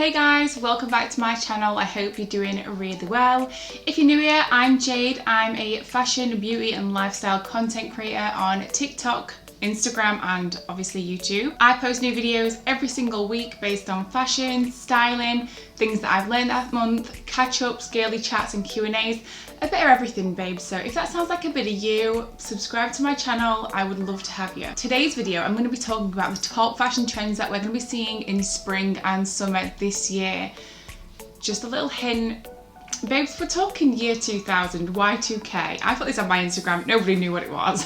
Hey guys, welcome back to my channel. I hope you're doing really well. If you're new here, I'm Jade. I'm a fashion, beauty and lifestyle content creator on TikTok, Instagram and obviously YouTube. I post new videos every single week based on fashion, styling, things that I've learned that month, catch-ups, girly chats and Q&As, a bit of everything, babe. So if that sounds like a bit of you, subscribe to my channel. I would love to have you. Today's video, I'm going to be talking about the top fashion trends that we're going to be seeing in spring and summer this year. Just a little hint. Babes, we're talking year 2000, Y2K. I put this on my Instagram, nobody knew what it was.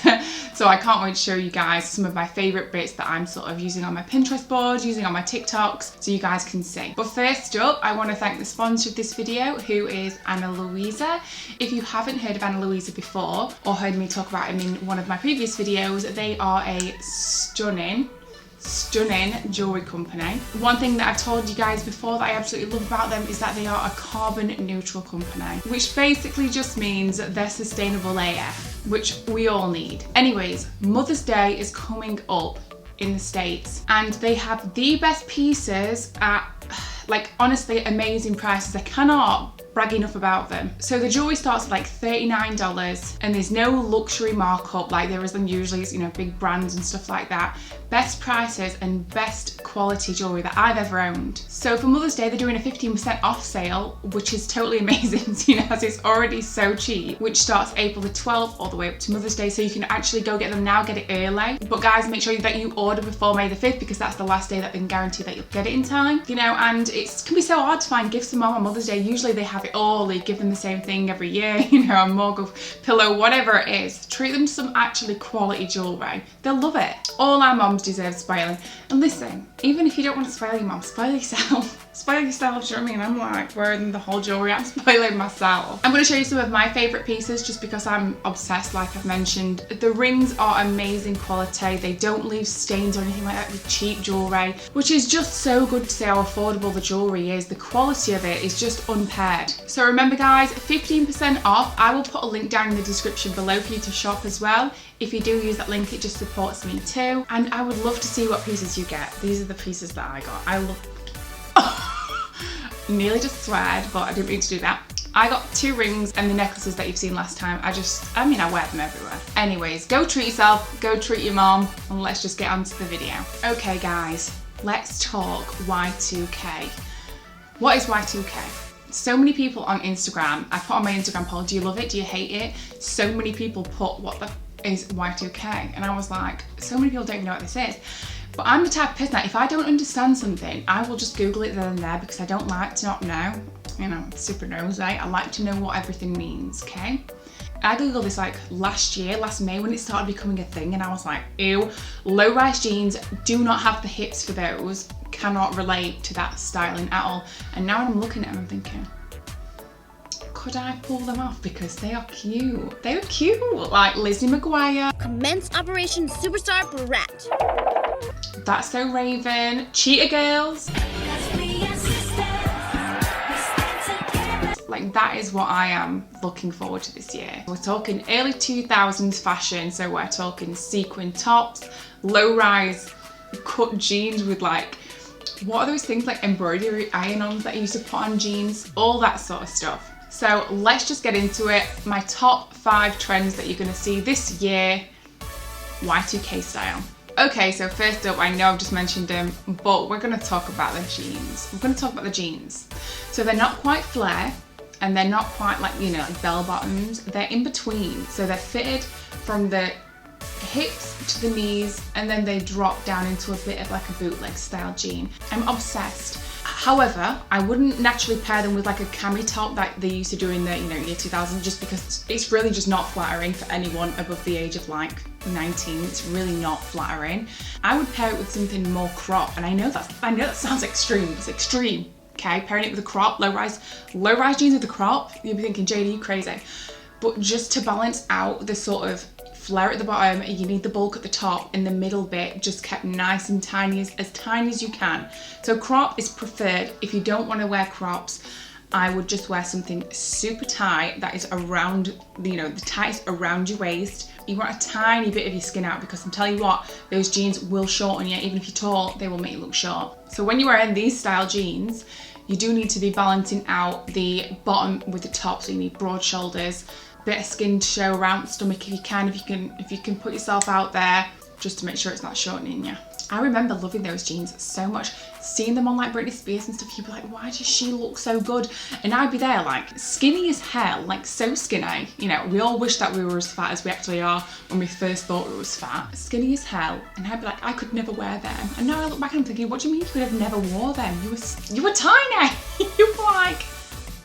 So I can't wait to show you guys some of my favourite bits that I'm sort of using on my Pinterest board, using on my TikToks, so you guys can see. But first up, I want to thank the sponsor of this video, who is Anna Louisa. If you haven't heard of Anna Louisa before, or heard me talk about him in one of my previous videos, they are a stunning jewellery company. One thing that I've told you guys before that I absolutely love about them is that they are a carbon neutral company, which basically just means they're sustainable AF, which we all need. Anyways, Mother's Day is coming up in the States and they have the best pieces at, like, honestly amazing prices. I cannot brag enough about them. So the jewellery starts at like $39 and there's no luxury markup like there is on usually, you know, big brands and stuff like that. Best prices and best quality jewellery that I've ever owned. So for Mother's Day, they're doing a 15% off sale, which is totally amazing, you know, as it's already so cheap, which starts April the 12th all the way up to Mother's Day. So you can actually go get them now, get it early. But guys, make sure that you order before May the 5th because that's the last day that they can guarantee that you'll get it in time, you know, and it can be so hard to find gifts for mom on Mother's Day. Usually they have it all, they give them the same thing every year, you know, a mug, pillow, whatever it is. Treat them to some actually quality jewellery. They'll love it. All our moms deserve spoiling. And listen, even if you don't want to spoil your mom, spoil yourself. Spoil yourself, do you know what I mean? I'm like wearing the whole jewellery, I'm spoiling myself. I'm going to show you some of my favourite pieces just because I'm obsessed, like I've mentioned. The rings are amazing quality. They don't leave stains or anything like that with cheap jewellery, which is just so good to see how affordable the jewellery is. The quality of it is just unpaired. So remember guys, 15% off. I will put a link down in the description below for you to shop as well. If you do use that link, it just supports me too. And I would love to see what pieces you get. These are the pieces that I got. I love... Nearly just sweared, but I didn't mean to do that. I got 2 rings and the necklaces that you've seen last time. I mean, I wear them everywhere. Anyways, go treat yourself, go treat your mom, and let's just get on to the video. Okay guys, let's talk Y2K. What is Y2K? So many people on Instagram, I put on my Instagram poll, do you love it, do you hate it? So many people put, what the is Y2K? And I was like, so many people don't even know what this is. But I'm the type of person that if I don't understand something, I will just Google it then and there because I don't like to not know. You know, I'm super nosy. I like to know what everything means, okay? I Googled this like last May when it started becoming a thing, and I was like, ew, low-rise jeans, do not have the hips for those, cannot relate to that styling at all. And now I'm looking at them, I'm thinking, could I pull them off because they are cute. They are cute, like Lizzie McGuire. Commence Operation Superstar Brat. That's So Raven. Cheetah Girls. Like, that is what I am looking forward to this year. We're talking early 2000s fashion, so we're talking sequin tops, low-rise cut jeans with like, what are those things like embroidery iron-ons that you used to put on jeans? All that sort of stuff. So let's just get into it. My top 5 trends that you're gonna see this year, Y2K style. Okay, so first up, I know I've just mentioned them, but we're gonna talk about the jeans. We're gonna talk about the jeans. So they're not quite flare, and they're not quite like, you know, like bell bottoms. They're in between. So they're fitted from the hips to the knees, and then they drop down into a bit of like a bootleg style jean. I'm obsessed. However, I wouldn't naturally pair them with like a cami top that they used to do in the, you know, year 2000, just because it's really just not flattering for anyone above the age of like 19. It's really not flattering. I would pair it with something more crop, and I know that sounds extreme. It's extreme. Okay, pairing it with a crop, low-rise jeans with a crop. You'd be thinking, Jade, are you crazy? But just to balance out the sort of flare at the bottom, you need the bulk at the top, and the middle bit just kept nice and tiny, as tiny as you can. So crop is preferred. If you don't want to wear crops, I would just wear something super tight that is around, you know, the tightest around your waist. You want a tiny bit of your skin out because I'm telling you what, those jeans will shorten you. Even if you're tall, they will make you look short. So when you're wearing these style jeans, you do need to be balancing out the bottom with the top, so you need broad shoulders, bit of skin to show around the stomach if you can, if you can put yourself out there, just to make sure it's not shortening you. I remember loving those jeans so much, seeing them on like Britney Spears and stuff. You'd be like, why does she look so good? And I'd be there like skinny as hell, like so skinny. You know, we all wish that we were as fat as we actually are when we first thought we was fat. Skinny as hell. And I'd be like, I could never wear them. And now I look back and I'm thinking, what do you mean you could have never wore them? You were tiny. You were like,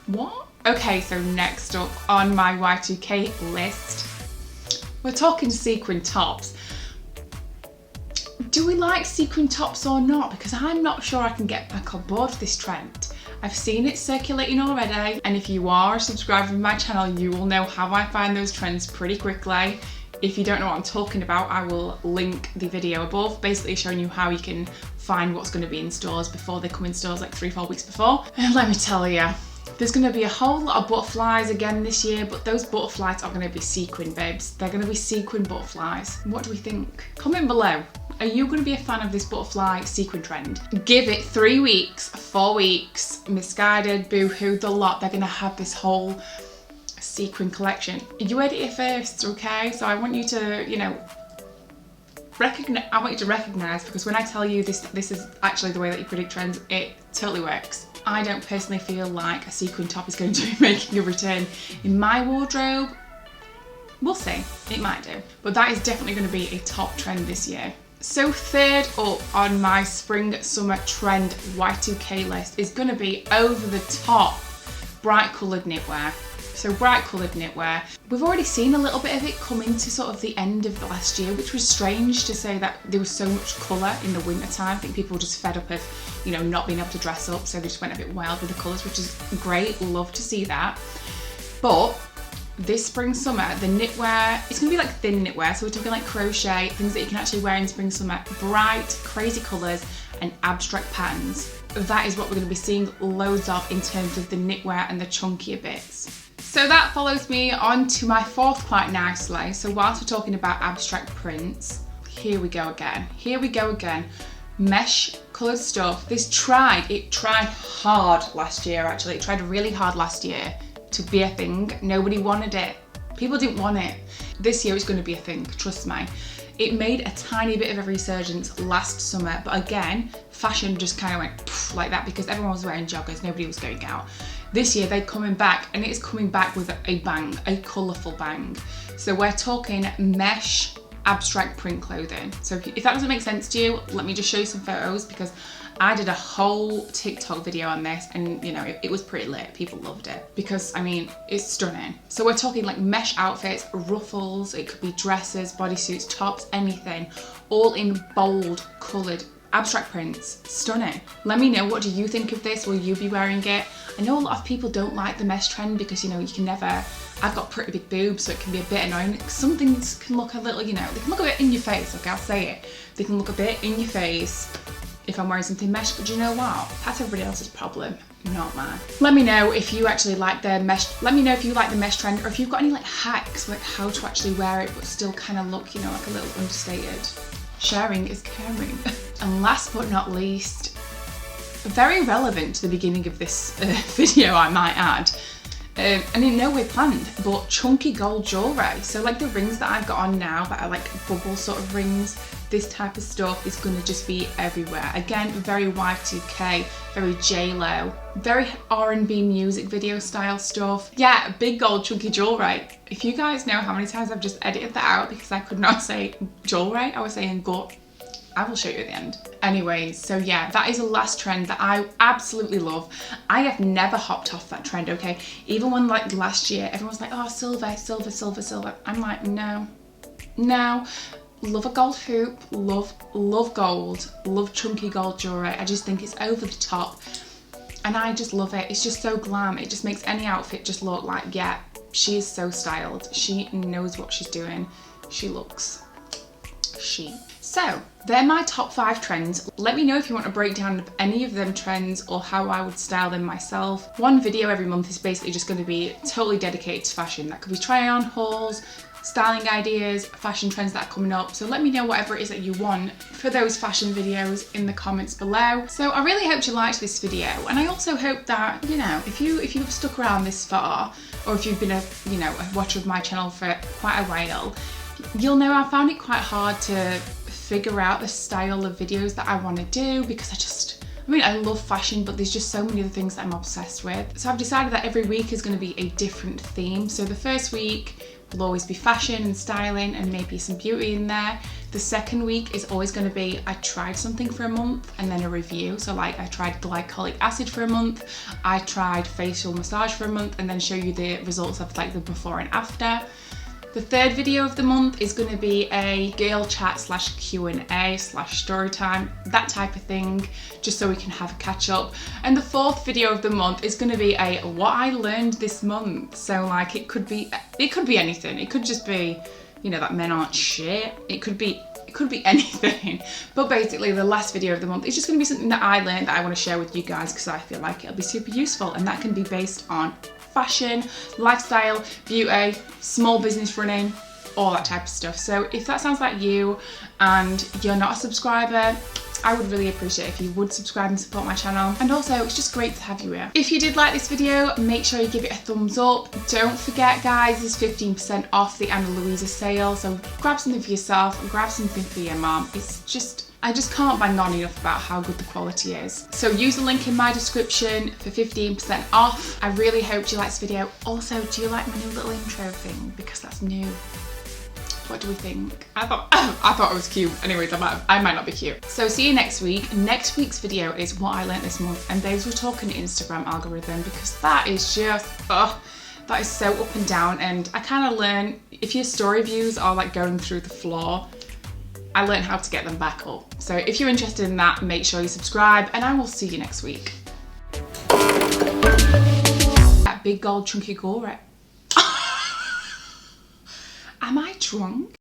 what? Okay, so next up on my Y2K list, we're talking sequin tops. Do we like sequin tops or not? Because I'm not sure I can get back on board with this trend. I've seen it circulating already, and if you are a subscriber of my channel, you will know how I find those trends pretty quickly. If you don't know what I'm talking about, I will link the video above, basically showing you how you can find what's going to be in stores before they come in stores, like 3-4 weeks before. And let me tell you, there's going to be a whole lot of butterflies again this year, but those butterflies are going to be sequin, babes. They're going to be sequin butterflies. What do we think? Comment below. Are you going to be a fan of this butterfly sequin trend? Give it 3 weeks, 4 weeks, Misguided, Boohoo, the lot. They're going to have this whole sequin collection. You heard it here first, okay? So I want you to, you know, recognize, because when I tell you this is actually the way that you predict trends, it totally works. I don't personally feel like a sequin top is going to be making a return in my wardrobe. We'll see, it might do. But that is definitely going to be a top trend this year. So third up on my spring summer trend Y2K list is going to be over the top bright coloured knitwear. So bright coloured knitwear. We've already seen a little bit of it come into sort of the end of the last year, which was strange to say that there was so much colour in the winter time. I think people were just fed up of, you know, not being able to dress up, so they just went a bit wild with the colours, which is great. Love to see that. But this spring summer, the knitwear, it's going to be like thin knitwear, so we're talking like crochet, things that you can actually wear in spring summer, bright, crazy colours and abstract patterns. That is what we're going to be seeing loads of in terms of the knitwear and the chunkier bits. So that follows me on to my fourth quite nicely. So whilst we're talking about abstract prints, here we go again. Here we go again. Mesh coloured stuff. It tried hard last year actually. It tried really hard last year to be a thing. Nobody wanted it. People didn't want it. This year it's going to be a thing, trust me. It made a tiny bit of a resurgence last summer, but again, fashion just kind of went like that because everyone was wearing joggers, nobody was going out. This year they're coming back, and it is coming back with a bang, a colourful bang. So we're talking mesh abstract print clothing. So if that doesn't make sense to you, let me just show you some photos, because I did a whole TikTok video on this, and you know, it was pretty lit. People loved it because, I mean, it's stunning. So we're talking like mesh outfits, ruffles, it could be dresses, bodysuits, tops, anything, all in bold coloured abstract prints. Stunning. Let me know, what do you think of this? Will you be wearing it? I know a lot of people don't like the mesh trend because, you know, you can never, I've got pretty big boobs, so it can be a bit annoying. Some things can look a little, you know, they can look a bit in your face, okay, I'll say it. They can look a bit in your face if I'm wearing something mesh, but you know what? That's everybody else's problem, not mine. Let me know if you actually like the mesh, let me know if you like the mesh trend, or if you've got any like hacks, like how to actually wear it but still kind of look, you know, like a little understated. Sharing is caring. And last but not least, very relevant to the beginning of this video, I might add, and in no way planned, but chunky gold jewellery. So like the rings that I've got on now that are like bubble sort of rings, this type of stuff is going to just be everywhere. Again, very Y2K, very J-Lo, very R&B music video style stuff. Yeah, big gold chunky jewellery. If you guys know how many times I've just edited that out because I could not say jewellery, I was saying gut. I will show you at the end. Anyways, so yeah, that is the last trend that I absolutely love. I have never hopped off that trend, okay? Even when like last year, everyone was like, oh, silver, silver, silver, silver. I'm like, no, no. Love a gold hoop, love gold, love chunky gold jewellery. I just think it's over the top and I just love it. It's just so glam. It just makes any outfit just look like, yeah, she is so styled. She knows what she's doing. She looks chic. So they're my top 5 trends. Let me know if you want a breakdown of any of them trends or how I would style them myself. One video every month is basically just going to be totally dedicated to fashion. That could be try on hauls, styling ideas, fashion trends that are coming up. So let me know whatever it is that you want for those fashion videos in the comments below. So I really hope you liked this video, and I also hope that, you know, if you've stuck around this far, or if you've been a watcher of my channel for quite a while, you'll know I found it quite hard to figure out the style of videos that I want to do, because I love fashion, but there's just so many other things that I'm obsessed with. So I've decided that every week is going to be a different theme. So the first week will always be fashion and styling and maybe some beauty in there. The second week is always going to be, I tried something for a month and then a review. So like I tried glycolic acid for a month, I tried facial massage for a month, and then show you the results of like the before and after. The third video of the month is going to be a girl chat / Q&A / story time, that type of thing, just so we can have a catch up. And the fourth video of the month is going to be a what I learned this month. So like it could be anything. It could just be, you know, that men aren't shit. It could be anything. But basically the last video of the month is just going to be something that I learned that I want to share with you guys, because I feel like it'll be super useful, and that can be based on fashion, lifestyle, beauty, small business running, all that type of stuff. So if that sounds like you and you're not a subscriber, I would really appreciate if you would subscribe and support my channel. And also, it's just great to have you here. If you did like this video, make sure you give it a thumbs up. Don't forget, guys, there's 15% off the Anna Louisa sale. So grab something for yourself and grab something for your mom. I just can't bang on enough about how good the quality is. So use the link in my description for 15% off. I really hope you liked this video. Also, do you like my new little intro thing? Because that's new. What do we think? I thought it was cute. Anyways, I might not be cute. So see you next week. Next week's video is what I learned this month, and babes, we're talking Instagram algorithm, because that is just, that is so up and down. And I kind of learn, if your story views are like going through the floor, I learned how to get them back up. So if you're interested in that, make sure you subscribe, and I will see you next week. That big gold chunky gore. Am I drunk?